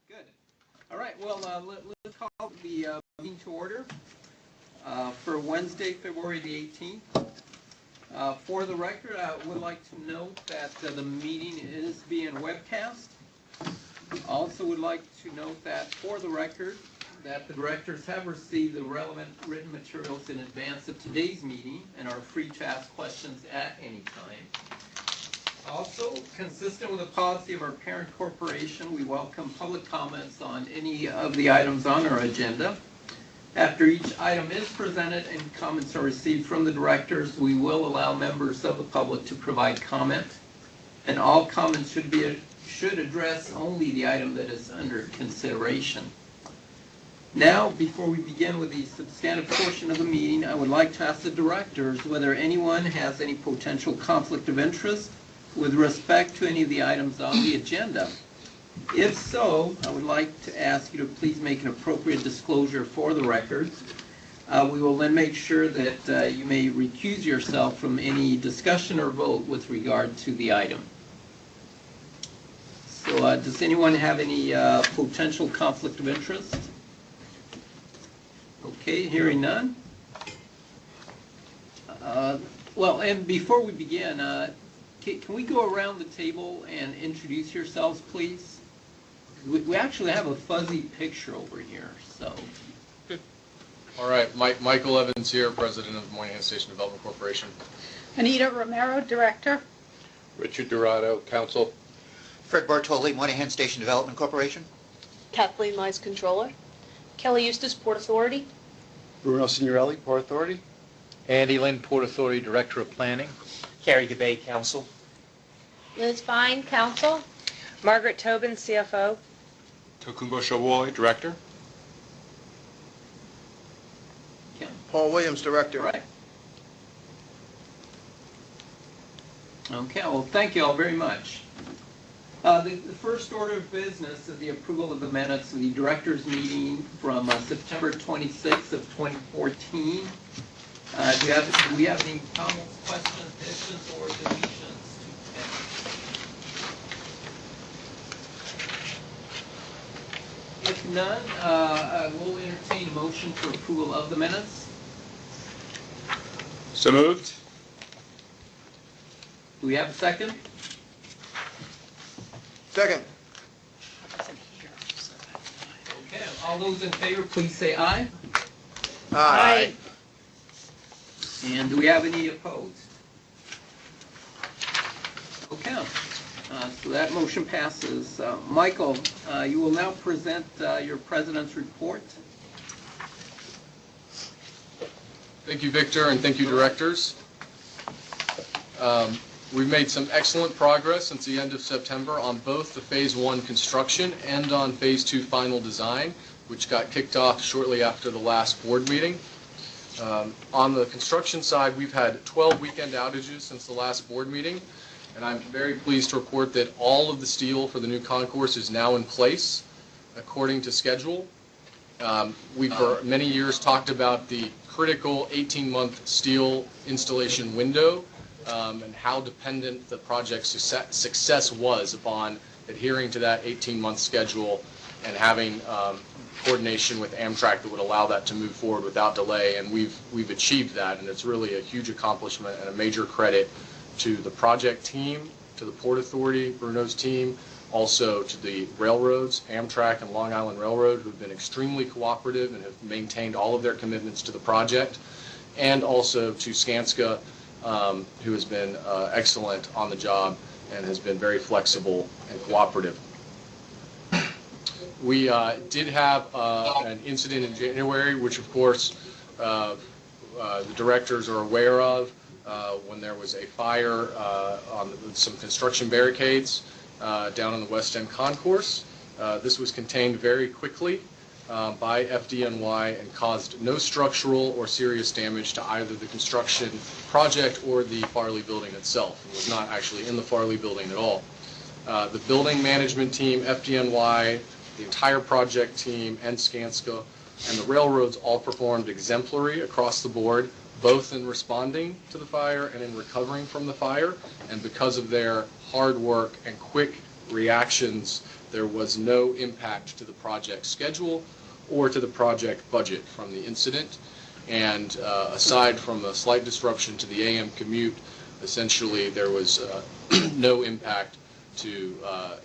Good. All right, well, let's call the meeting to order for Wednesday, February the 18th. For the record, I would like to note that the meeting is being webcast. Also would like to note that for the record, that the directors have received the relevant written materials in advance of today's meeting and are free to ask questions at any time. Also, consistent with the policy of our parent corporation, we welcome public comments on any of the items on our agenda. After each item is presented and comments are received from the directors, we will allow members of the public to provide comment, and all comments should address only the item that is under consideration. Now, before we begin with the substantive portion of the meeting, I would like to ask the directors whether anyone has any potential conflict of interest with respect to any of the items on the agenda. If so, I would like to ask you to please make an appropriate disclosure for the records. We will then make sure that you may recuse yourself from any discussion or vote with regard to the item. So does anyone have any potential conflict of interest? Okay, hearing none. Well, and before we begin, can we go around the table and introduce yourselves, please? We actually have a fuzzy picture over here, so. Good. All right, Michael Evans here, President of the Moynihan Station Development Corporation. Anita Romero, Director. Richard Dorado, Counsel. Fred Bartoli, Moynihan Station Development Corporation. Kathleen Mize, Controller. Kelly Eustace, Port Authority. Bruno Signorelli, Port Authority. Andy Lynn, Port Authority Director of Planning. Carrie DeBay, Counsel. Liz Fine, Counsel. Margaret Tobin, CFO. Tokunbo Shawoi, Director. Yeah. Paul Williams, Director. Right. Okay, well, thank you all very much. The first order of business is the approval of the minutes of the directors' meeting from September 26th of 2014. Do we have any comments, questions, additions, or deletions to minutes? If none, I will entertain a motion for approval of the minutes. So moved. Do we have a second? Second. Okay, all those in favor, please say aye. Aye. And do we have any opposed? Okay, so that motion passes. Michael, you will now present your president's report. Thank you, Victor, and thank you, directors. We've made some excellent progress since the end of September on both the Phase 1 construction and on Phase 2 final design, which got kicked off shortly after the last board meeting. On the construction side, we've had 12 weekend outages since the last board meeting, and I'm very pleased to report that all of the steel for the new concourse is now in place according to schedule. We've for many years talked about the critical 18-month steel installation window and how dependent the project's success was upon adhering to that 18-month schedule and having coordination with Amtrak that would allow that to move forward without delay, and we've achieved that, and it's really a huge accomplishment and a major credit to the project team, to the Port Authority, Bruno's team, also to the railroads, Amtrak and Long Island Railroad, who've been extremely cooperative and have maintained all of their commitments to the project, and also to Skanska, who has been excellent on the job and has been very flexible and cooperative. We did have an incident in January, which of course the directors are aware of, when there was a fire on some construction barricades down on the West End concourse. This was contained very quickly by FDNY and caused no structural or serious damage to either the construction project or the Farley building itself. It was not actually in the Farley building at all. The building management team, FDNY, the entire project team, and Skanska, and the railroads all performed exemplary across the board, both in responding to the fire and in recovering from the fire. And because of their hard work and quick reactions There was no impact to the project schedule or to the project budget from the incident. And aside from a slight disruption to the AM commute, essentially there was no impact to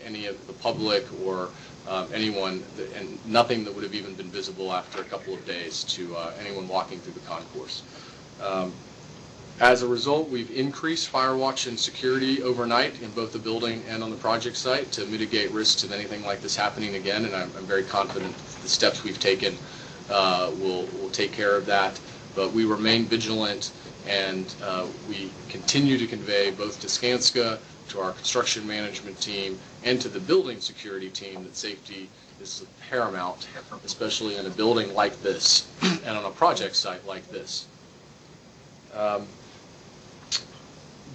any of the public or anyone, and nothing that would have even been visible after a couple of days to anyone walking through the concourse. As a result, we've increased fire watch and security overnight in both the building and on the project site to mitigate risks of anything like this happening again, and I'm very confident the steps we've taken will take care of that. But we remain vigilant, and we continue to convey both to Skanska, to our construction management team, and to the building security team that safety is paramount, especially in a building like this and on a project site like this.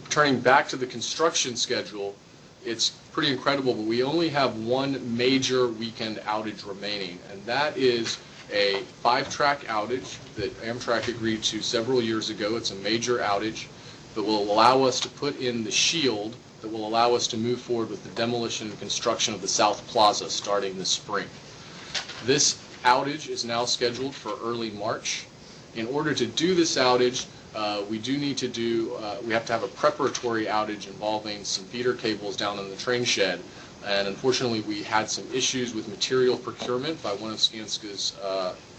Turning back to the construction schedule, it's pretty incredible, but we only have one major weekend outage remaining, and that is a 5-track outage that Amtrak agreed to several years ago. It's a major outage that will allow us to put in the shield that will allow us to move forward with the demolition and construction of the South Plaza starting this spring. This outage is now scheduled for early March. In order to do this outage, we have to have a preparatory outage involving some feeder cables down in the train shed. And unfortunately, we had some issues with material procurement by one of Skanska's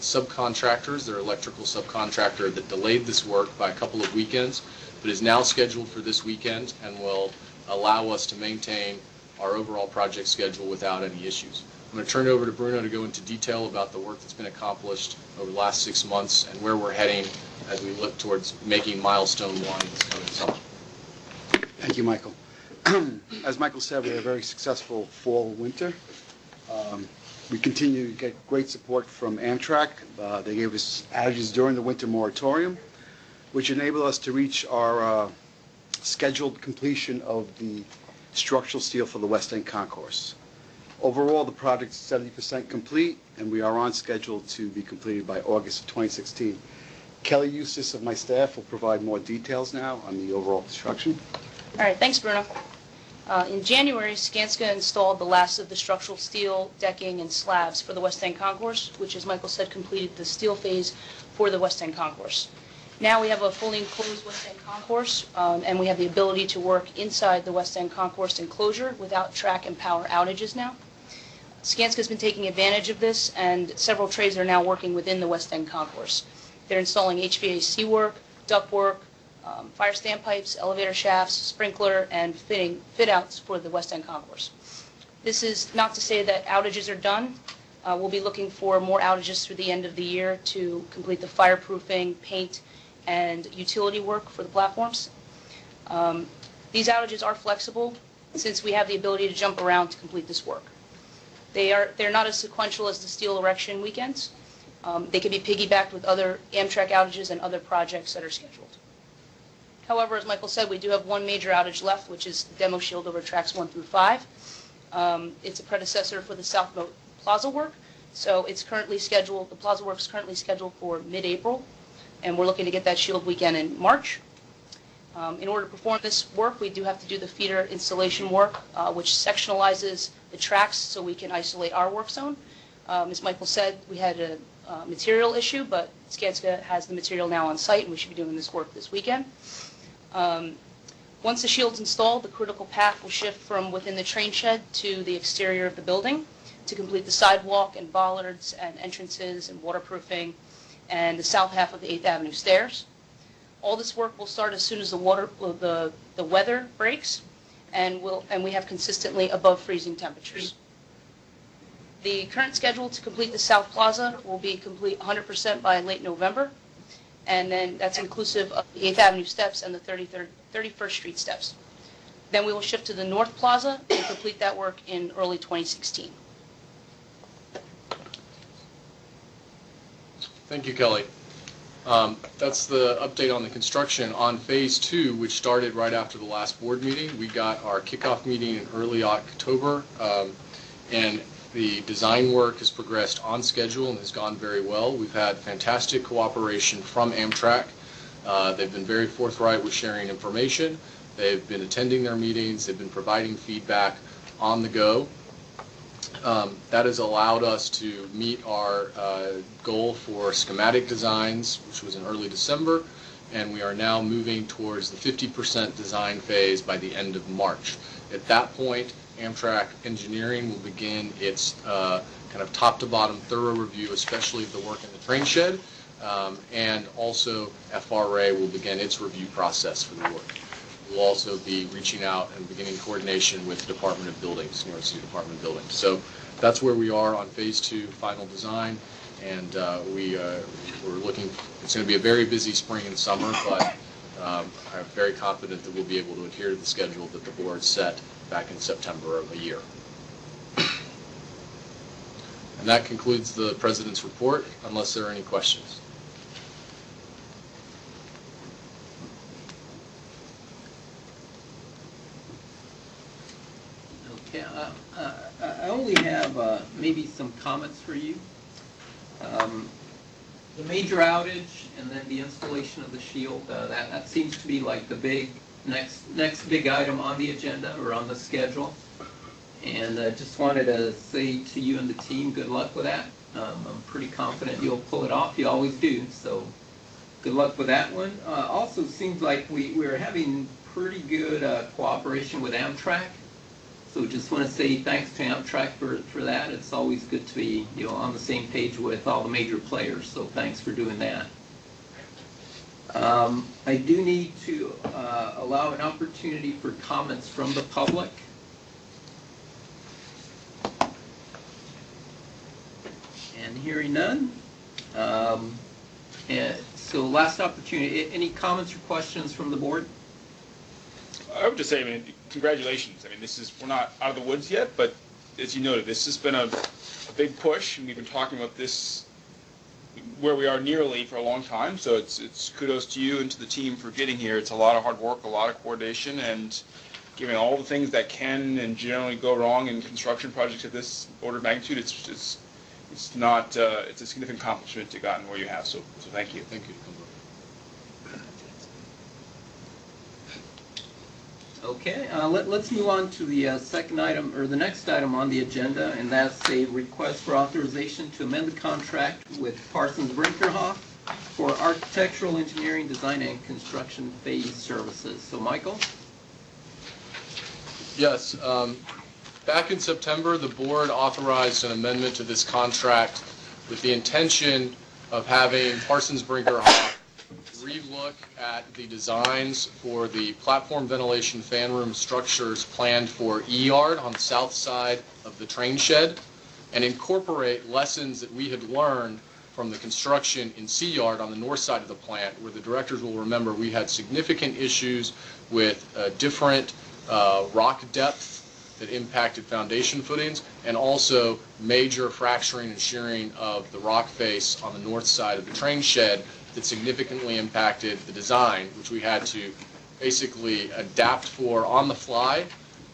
subcontractors, their electrical subcontractor, that delayed this work by a couple of weekends, but is now scheduled for this weekend and will allow us to maintain our overall project schedule without any issues. I'm going to turn it over to Bruno to go into detail about the work that's been accomplished over the last 6 months and where we're heading as we look towards making milestone 1 this coming summer. Thank you, Michael. As Michael said, we had a very successful fall-winter. We continue to get great support from Amtrak. They gave us outages during the winter moratorium, which enabled us to reach our scheduled completion of the structural steel for the West End Concourse. Overall, the project is 70% complete, and we are on schedule to be completed by August of 2016. Kelly Eustace of my staff will provide more details now on the overall construction. All right, thanks, Bruno. In January, Skanska installed the last of the structural steel, decking, and slabs for the West End Concourse, which, as Michael said, completed the steel phase for the West End Concourse. Now we have a fully enclosed West End Concourse, and we have the ability to work inside the West End Concourse enclosure without track and power outages now. Skanska has been taking advantage of this, and several trades are now working within the West End Concourse. They're installing HVAC work, duct work, fire standpipes, elevator shafts, sprinkler, and fit-outs for the West End Concourse. This is not to say that outages are done. We'll be looking for more outages through the end of the year to complete the fireproofing, paint, and utility work for the platforms. These outages are flexible since we have the ability to jump around to complete this work. They're not as sequential as the steel erection weekends. They can be piggybacked with other Amtrak outages and other projects that are scheduled. However, as Michael said, we do have one major outage left, which is the demo shield over tracks 1 through 5. It's a predecessor for the South Plaza work, so it's currently scheduled. The Plaza work is currently scheduled for mid-April, and we're looking to get that shield weekend in March. In order to perform this work, we do have to do the feeder installation work, which sectionalizes the tracks so we can isolate our work zone. As Michael said, we had a material issue, but Skanska has the material now on site, and we should be doing this work this weekend. Once the shield's installed, the critical path will shift from within the train shed to the exterior of the building to complete the sidewalk and bollards and entrances and waterproofing and the south half of the 8th Avenue stairs. All this work will start as soon as the weather breaks, and we have consistently above freezing temperatures. The current schedule to complete the South Plaza will be complete 100% by late November, and then that's inclusive of the 8th Avenue steps and the 31st Street steps. Then we will shift to the North Plaza and complete that work in early 2016. Thank you, Kelly. That's the update on the construction. On Phase 2, which started right after the last board meeting, we got our kickoff meeting in early October, and the design work has progressed on schedule and has gone very well. We've had fantastic cooperation from Amtrak. They've been very forthright with sharing information. They've been attending their meetings. They've been providing feedback on the go. That has allowed us to meet our goal for schematic designs, which was in early December, and we are now moving towards the 50% design phase by the end of March. At that point, Amtrak Engineering will begin its kind of top-to-bottom thorough review, especially of the work in the train shed, and also FRA will begin its review process for the work. We'll also be reaching out and beginning coordination with the Department of Buildings, New York City Department of Buildings. So that's where we are on Phase 2 final design, and we're looking, it's going to be a very busy spring and summer, but I'm very confident that we'll be able to adhere to the schedule that the board set back in September of a year. And that concludes the President's report, unless there are any questions. Okay, I only have maybe some comments for you. The major outage and then the installation of the shield, that seems to be like the big next big item on the agenda or on the schedule. And I just wanted to say to you and the team, good luck with that. I'm pretty confident you'll pull it off. You always do, so good luck with that one. Also, seems like we're having pretty good cooperation with Amtrak. So just want to say thanks to Amtrak for that. It's always good to be on the same page with all the major players, so thanks for doing that. I do need to allow an opportunity for comments from the public. And hearing none. And so last opportunity, any comments or questions from the board? I would just say, I mean, congratulations. I mean, we're not out of the woods yet, but as you noted, this has been a big push, and we've been talking about this where we are nearly for a long time. So it's kudos to you and to the team for getting here. It's a lot of hard work, a lot of coordination, and given all the things that can and generally go wrong in construction projects of this order of magnitude, it's a significant accomplishment to gotten where you have. So thank you. Thank you. Okay, let's move on to the second item, or the next item on the agenda, and that's a request for authorization to amend the contract with Parsons Brinckerhoff for architectural engineering, design, and construction phase services. So, Michael? Yes. Back in September, the board authorized an amendment to this contract with the intention of having Parsons Brinckerhoff relook at the designs for the platform ventilation fan room structures planned for E-Yard on the south side of the train shed and incorporate lessons that we had learned from the construction in C-Yard on the north side of the plant, where the directors will remember we had significant issues with different rock depth that impacted foundation footings, and also major fracturing and shearing of the rock face on the north side of the train shed that significantly impacted the design, which we had to basically adapt for on the fly,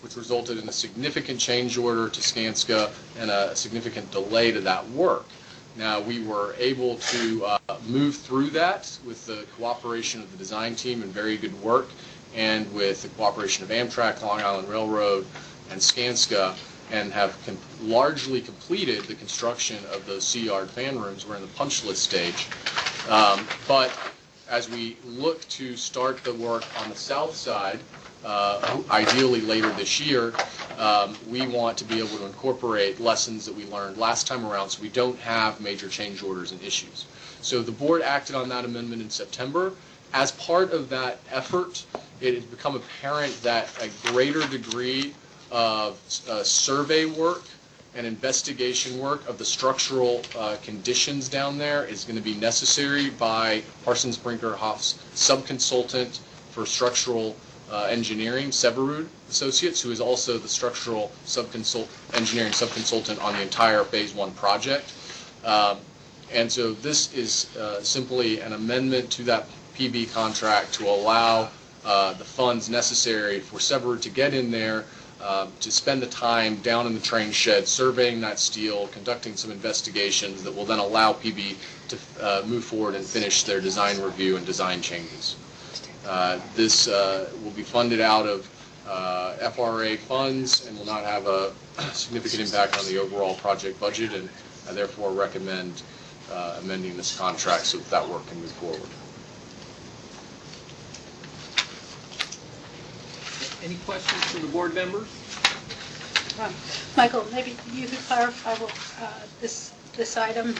which resulted in a significant change order to Skanska and a significant delay to that work. Now, we were able to move through that with the cooperation of the design team and very good work, and with the cooperation of Amtrak, Long Island Railroad, and Skanska, and have largely completed the construction of those C-Yard fan rooms. We're in the punch list stage. But as we look to start the work on the south side, ideally later this year, we want to be able to incorporate lessons that we learned last time around so we don't have major change orders and issues. So the board acted on that amendment in September. As part of that effort, it has become apparent that a greater degree of survey work and investigation work of the structural conditions down there is going to be necessary by Parsons Brinckerhoff's subconsultant for structural engineering, Severud Associates, who is also the structural engineering subconsultant on the entire Phase 1 project. And so this is simply an amendment to that PB contract to allow the funds necessary for Severud to get in there, to spend the time down in the train shed surveying that steel, conducting some investigations that will then allow PB to move forward and finish their design review and design changes. This will be funded out of FRA funds and will not have a significant impact on the overall project budget, and I therefore recommend amending this contract so that work can move forward. Any questions from the board members? Michael, maybe you could clarify this item,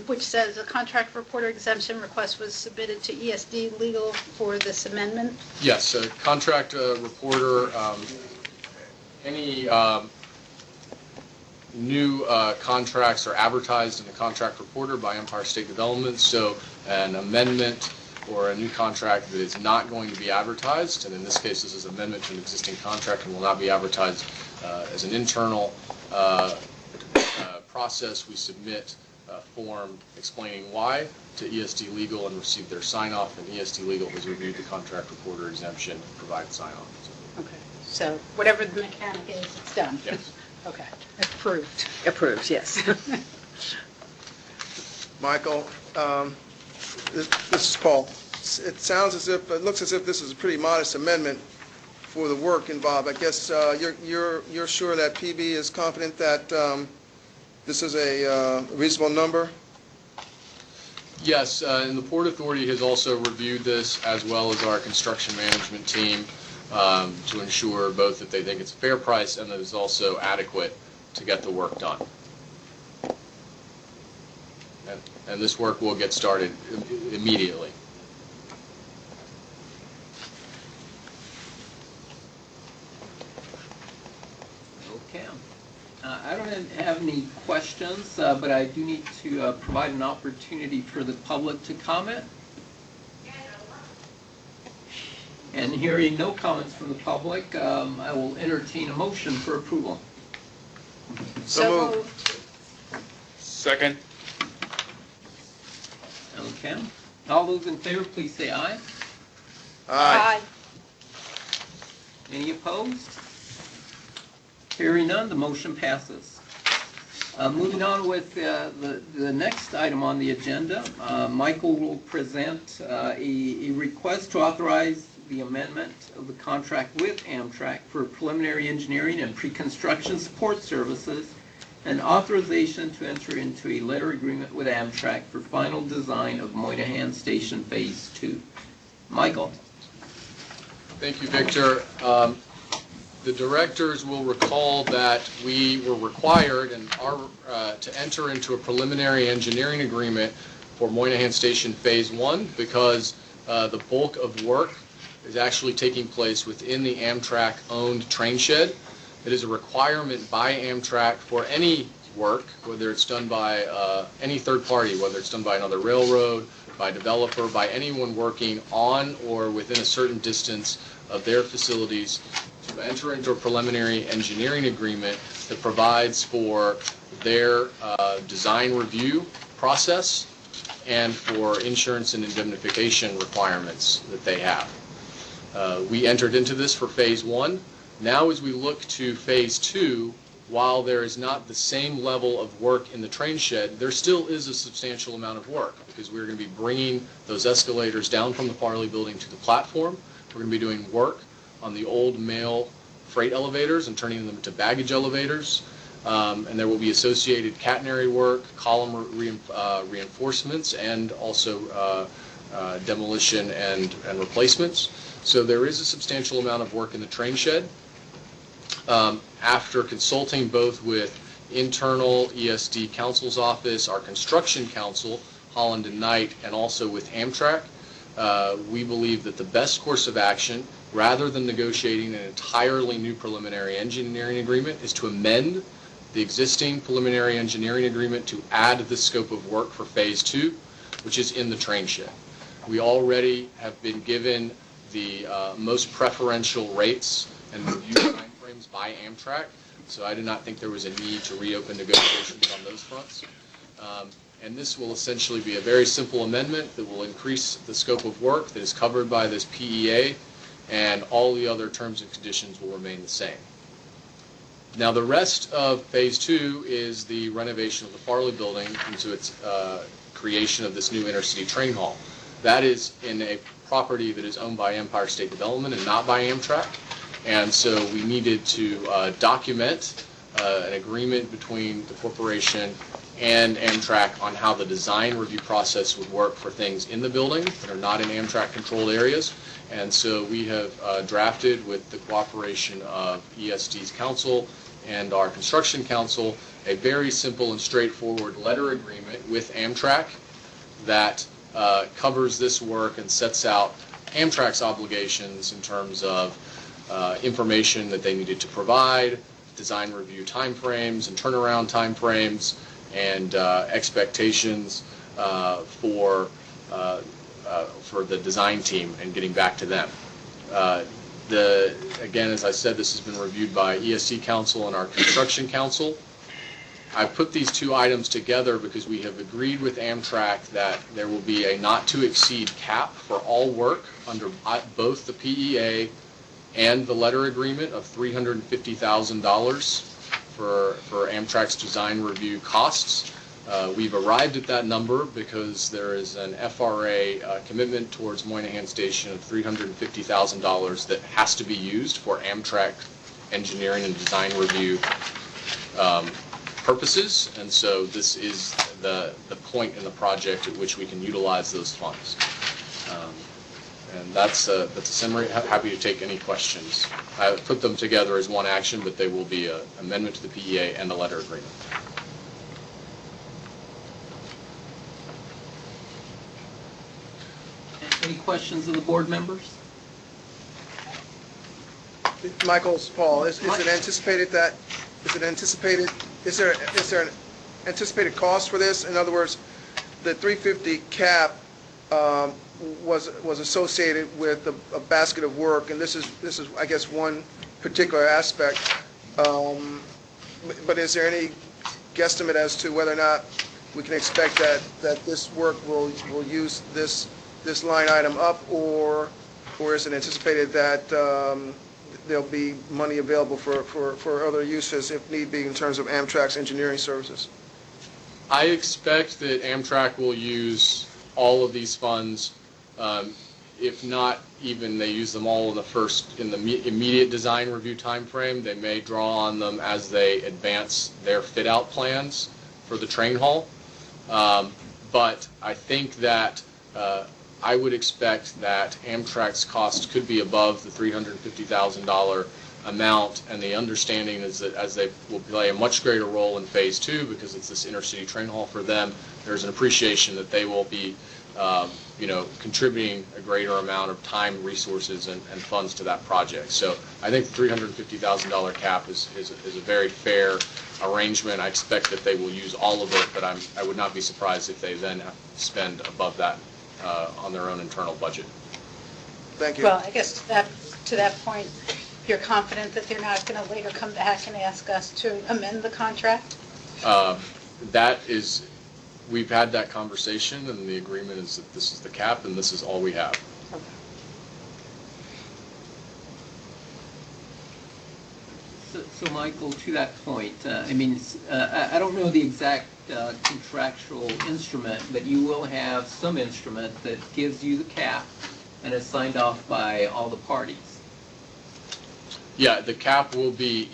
which says a contract reporter exemption request was submitted to ESD Legal for this amendment? Yes, a contract reporter, any new contracts are advertised in the contract reporter by Empire State Development, so an amendment or a new contract that is not going to be advertised, and in this case this is an amendment to an existing contract and will not be advertised as an internal process. We submit a form explaining why to ESD Legal and receive their sign-off, and ESD Legal has reviewed the contract reporter exemption and provided sign-off. Okay, so whatever the mechanic is, it's done? Yes. Okay, approved. Approved, yes. Michael, this is Paul. It looks as if this is a pretty modest amendment for the work involved. I guess you're sure that PB is confident that this is a reasonable number? Yes, and the Port Authority has also reviewed this, as well as our construction management team, to ensure both that they think it's a fair price and that it's also adequate to get the work done. And this work will get started immediately. Okay. I don't have any questions, but I do need to provide an opportunity for the public to comment. And hearing no comments from the public, I will entertain a motion for approval. So moved. Second. Okay. All those in favor, please say aye. Aye. Any opposed? Hearing none, the motion passes. Moving on with the next item on the agenda, Michael will present a request to authorize the amendment of the contract with Amtrak for preliminary engineering and pre-construction support services and authorization to enter into a letter agreement with Amtrak for final design of Moynihan Station Phase 2. Michael. Thank you, Victor. The directors will recall that we were required and are to enter into a preliminary engineering agreement for Moynihan Station Phase 1 because the bulk of work is actually taking place within the Amtrak-owned train shed. It is a requirement by Amtrak for any work, whether it's done by any third party, whether it's done by another railroad, by a developer, by anyone working on or within a certain distance of their facilities, to enter into a preliminary engineering agreement that provides for their design review process and for insurance and indemnification requirements that they have. We entered into this for Phase 1. Now as we look to Phase 2, while there is not the same level of work in the train shed, there still is a substantial amount of work because we're going to be bringing those escalators down from the Farley building to the platform. We're going to be doing work on the old mail freight elevators and turning them into baggage elevators. And there will be associated catenary work, column reinforcements, and also demolition and replacements. So there is a substantial amount of work in the train shed. After consulting both with internal ESD counsel's office, our construction counsel, Holland and Knight, and also with Amtrak, we believe that the best course of action, rather than negotiating an entirely new preliminary engineering agreement, is to amend the existing preliminary engineering agreement to add the scope of work for Phase 2, which is in the train shed. We already have been given the most preferential rates and review timeframes by Amtrak, so I do not think there was a need to reopen negotiations on those fronts. And this will essentially be a very simple amendment that will increase the scope of work that is covered by this PEA, and all the other terms and conditions will remain the same. Now the rest of Phase 2 is the renovation of the Farley building into its creation of this new intercity train hall. That is in a property that is owned by Empire State Development and not by Amtrak. And so we needed to document an agreement between the corporation and Amtrak on how the design review process would work for things in the building that are not in Amtrak-controlled areas. And so we have drafted, with the cooperation of ESD's counsel and our construction counsel, a very simple and straightforward letter agreement with Amtrak that covers this work and sets out Amtrak's obligations in terms of information that they needed to provide, design review timeframes and turnaround timeframes, and expectations for the design team and getting back to them. Again, as I said, this has been reviewed by ESD counsel and our construction counsel. I put these two items together because we have agreed with Amtrak that there will be a not-to-exceed cap for all work under both the PEA and the letter agreement of $350,000 for Amtrak's design review costs. We've arrived at that number because there is an FRA commitment towards Moynihan Station of $350,000 that has to be used for Amtrak engineering and design review purposes, and so this is the point in the project at which we can utilize those funds. And that's a summary. Happy to take any questions. I put them together as one action, but they will be an amendment to the PEA and a letter agreement. Any questions of the board members? Michael's Paul, is it anticipated that, is there an anticipated cost for this? In other words, the 350 cap was associated with a basket of work, and this is I guess one particular aspect. But is there any guesstimate as to whether or not we can expect that this work will use this line item up, or is it anticipated that there'll be money available for other uses if need be in terms of Amtrak's engineering services? I expect that Amtrak will use all of these funds. If not even they use them all in the immediate design review time frame. They may draw on them as they advance their fit-out plans for the train hall. But I think that I would expect that Amtrak's cost could be above the $350,000 amount, and the understanding is that as they will play a much greater role in Phase 2 because it's this intercity train hall for them, there's an appreciation that they will be contributing a greater amount of time, resources, and funds to that project. So I think the $350,000 cap is a very fair arrangement. I expect that they will use all of it, but I would not be surprised if they then have to spend above that on their own internal budget. Thank you. Well, I guess to that point, you're confident that they're not going to later come back and ask us to amend the contract? We've had that conversation, and the agreement is that this is the cap, and this is all we have. Okay. So Michael, to that point, I don't know the exact contractual instrument, but you will have some instrument that gives you the cap and is signed off by all the parties. Yeah, the cap will be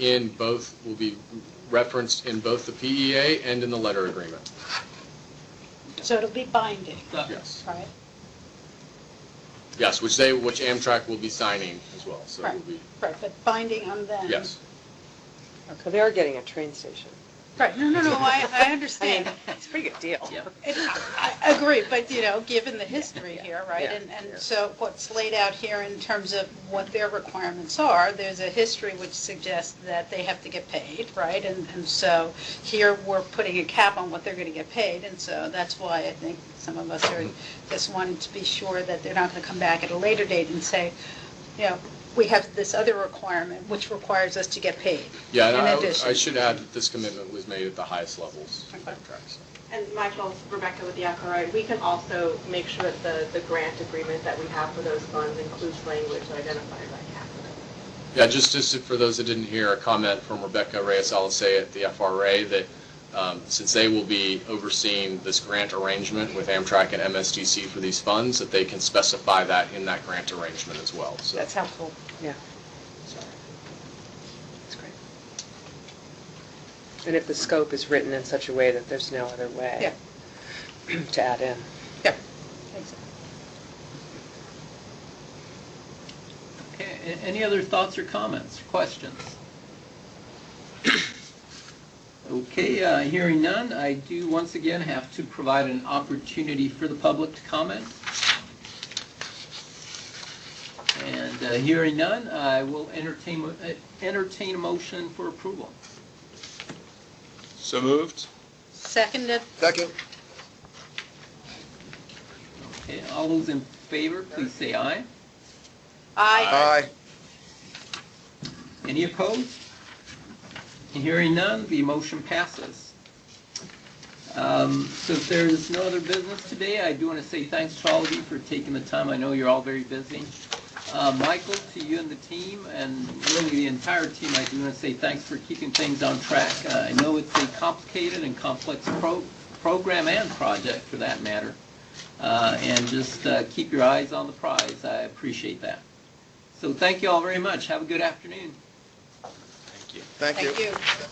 referenced in both the PEA and in the letter agreement. So it'll be binding, Yes. right? Yes, which Amtrak will be signing as well. So it will be. Right, but binding on them. Yes. So they are getting a train station. Right, no, I understand. It's a pretty good deal. Yeah. I agree, but, given the history here, right? Yeah. And so what's laid out here in terms of what their requirements are, there's a history which suggests that they have to get paid, right? And so here we're putting a cap on what they're going to get paid, and so that's why I think some of us are just wanting to be sure that they're not going to come back at a later date and say, we have this other requirement, which requires us to get paid. Yeah, and in addition. I should add that this commitment was made at the highest levels of Okay. Amtrak. So. And Michael, Rebecca with the FRA, we can also make sure that the grant agreement that we have for those funds includes language identified by capital. Yeah, just for those that didn't hear, a comment from Rebecca Reyes-Alisay at the FRA that since they will be overseeing this grant arrangement with Amtrak and MSDC for these funds, that they can specify that in that grant arrangement as well. So. That's helpful. Yeah. And if the scope is written in such a way that there's no other way to add in. Okay, any other thoughts or comments, questions? Okay, hearing none, I do once again have to provide an opportunity for the public to comment. And hearing none, I will entertain a motion for approval. So moved. Seconded. Second. Okay, all those in favor, please say aye. Aye. Aye. Any opposed? Hearing none, the motion passes. So if there's no other business today, I do want to say thanks to all of you for taking the time. I know you're all very busy. Michael, to you and the team, and really the entire team, I do want to say thanks for keeping things on track. I know it's a complicated and complex program and project, for that matter. And just keep your eyes on the prize. I appreciate that. So thank you all very much. Have a good afternoon. Thank you. Thank you. Thank you.